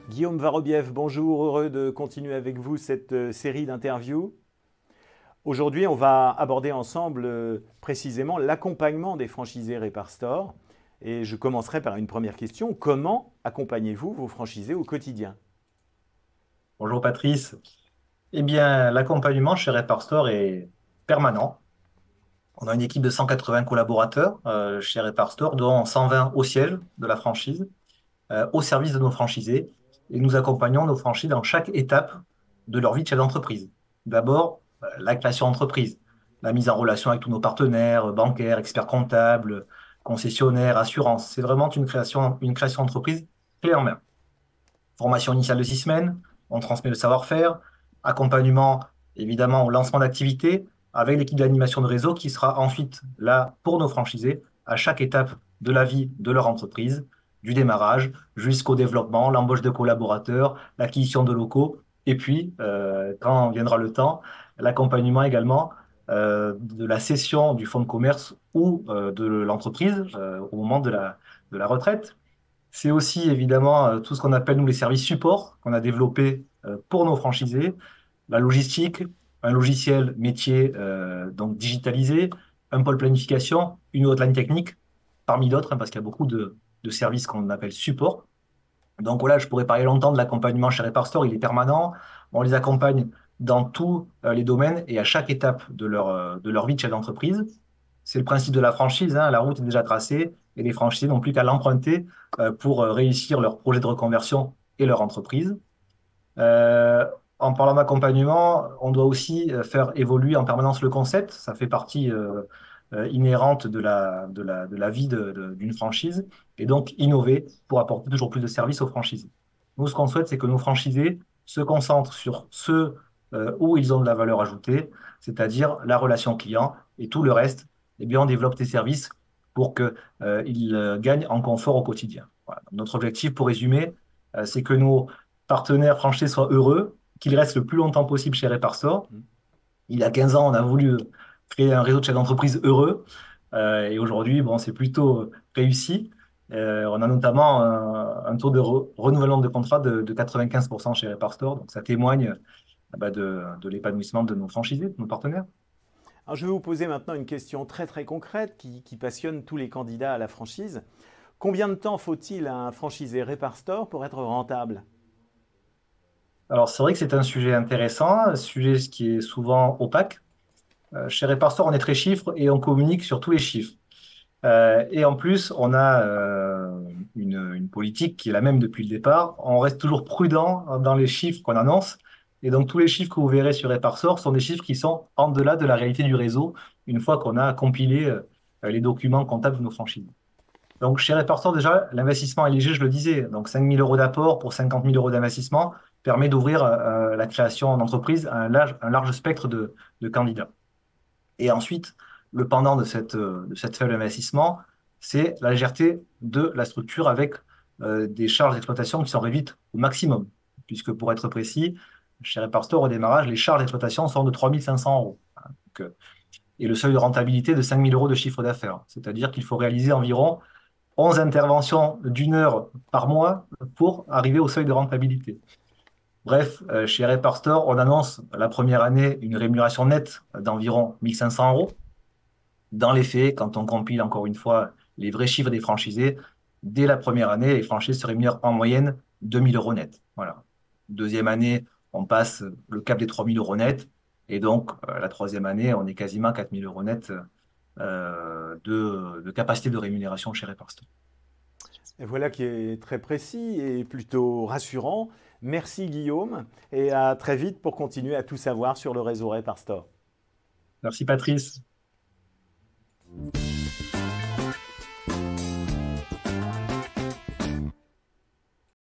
Guillaume Varobiev, bonjour, heureux de continuer avec vous cette série d'interviews. Aujourd'hui, on va aborder ensemble précisément l'accompagnement des franchisés Reparstore. Et je commencerai par une première question. Comment accompagnez-vous vos franchisés au quotidien? Bonjour Patrice. Eh bien, l'accompagnement chez Reparstore est permanent. On a une équipe de 180 collaborateurs chez Reparstore, dont 120 au siège de la franchise, au service de nos franchisés. Et nous accompagnons nos franchisés dans chaque étape de leur vie de chef d'entreprise. D'abord, la création d'entreprise, la mise en relation avec tous nos partenaires, bancaires, experts comptables, concessionnaires, assurances. C'est vraiment une création d'entreprise clé en main. Formation initiale de 6 semaines, on transmet le savoir-faire, accompagnement évidemment au lancement d'activité avec l'équipe d'animation de réseau qui sera ensuite là pour nos franchisés à chaque étape de la vie de leur entreprise, du démarrage jusqu'au développement, l'embauche de collaborateurs, l'acquisition de locaux et puis, quand viendra le temps, l'accompagnement également de la cession du fonds de commerce ou de l'entreprise au moment de la retraite. C'est aussi évidemment tout ce qu'on appelle nous les services support qu'on a développés pour nos franchisés, la logistique, un logiciel métier donc digitalisé, un pôle planification, une hotline technique, parmi d'autres, hein, parce qu'il y a beaucoup de services qu'on appelle support. Donc voilà, je pourrais parler longtemps de l'accompagnement chez Reparstore, il est permanent. On les accompagne dans tous les domaines et à chaque étape de leur vie de chef d'entreprise. C'est le principe de la franchise, hein, la route est déjà tracée et les franchisés n'ont plus qu'à l'emprunter pour réussir leur projet de reconversion et leur entreprise. Euh, En parlant d'accompagnement, on doit aussi faire évoluer en permanence le concept. Ça fait partie inhérente de la vie d'une franchise et donc innover pour apporter toujours plus de services aux franchisés. Nous, ce qu'on souhaite, c'est que nos franchisés se concentrent sur ceux où ils ont de la valeur ajoutée, c'est-à-dire la relation client et tout le reste, eh bien, on développe des services pour qu'ils gagnent en confort au quotidien. Voilà. Notre objectif, pour résumer, c'est que nos partenaires franchisés soient heureux, qu'ils restent le plus longtemps possible chez Reparstore. Il y a 15 ans, on a voulu créer un réseau de chefs d'entreprise heureux. Et aujourd'hui, bon, c'est plutôt réussi. On a notamment un taux de renouvellement de contrat de 95% chez Reparstore. Donc, ça témoigne de l'épanouissement de nos franchisés, de nos partenaires. Alors, je vais vous poser maintenant une question très concrète qui passionne tous les candidats à la franchise. Combien de temps faut-il à un franchisé Reparstore pour être rentable? Alors, c'est vrai que c'est un sujet intéressant, un sujet qui est souvent opaque. Chez Reparstore, on est très chiffres et on communique sur tous les chiffres. Et en plus, on a une politique qui est la même depuis le départ. On reste toujours prudent dans les chiffres qu'on annonce. Et donc, tous les chiffres que vous verrez sur Reparsor sont des chiffres qui sont en delà de la réalité du réseau, une fois qu'on a compilé les documents comptables de nos franchises. Donc, chez Reparsor, déjà, l'investissement est léger, je le disais. Donc, 5 000 euros d'apport pour 50 000 euros d'investissement permet d'ouvrir la création d'entreprise à un large spectre de candidats. Et ensuite, le pendant de cette faible investissement, c'est la légèreté de la structure avec des charges d'exploitation qui sont réduites au maximum. Puisque pour être précis, chez Reparstore, au démarrage, les charges d'exploitation sont de 3 500 euros. Donc, et le seuil de rentabilité de 5 000 euros de chiffre d'affaires. C'est-à-dire qu'il faut réaliser environ 11 interventions d'une heure par mois pour arriver au seuil de rentabilité. Bref, chez Reparstore, on annonce la première année une rémunération nette d'environ 1 500 euros. Dans les faits, quand on compile encore une fois les vrais chiffres des franchisés, dès la première année, les franchisés se rémunèrent en moyenne 2 000 euros net. Voilà. Deuxième année, on passe le cap des 3 000 euros net. Et donc, la troisième année, on est quasiment à 4 000 euros net de capacité de rémunération chez Reparstore. Et voilà qui est très précis et plutôt rassurant. Merci Guillaume et à très vite pour continuer à tout savoir sur le réseau Reparstore. Merci Patrice.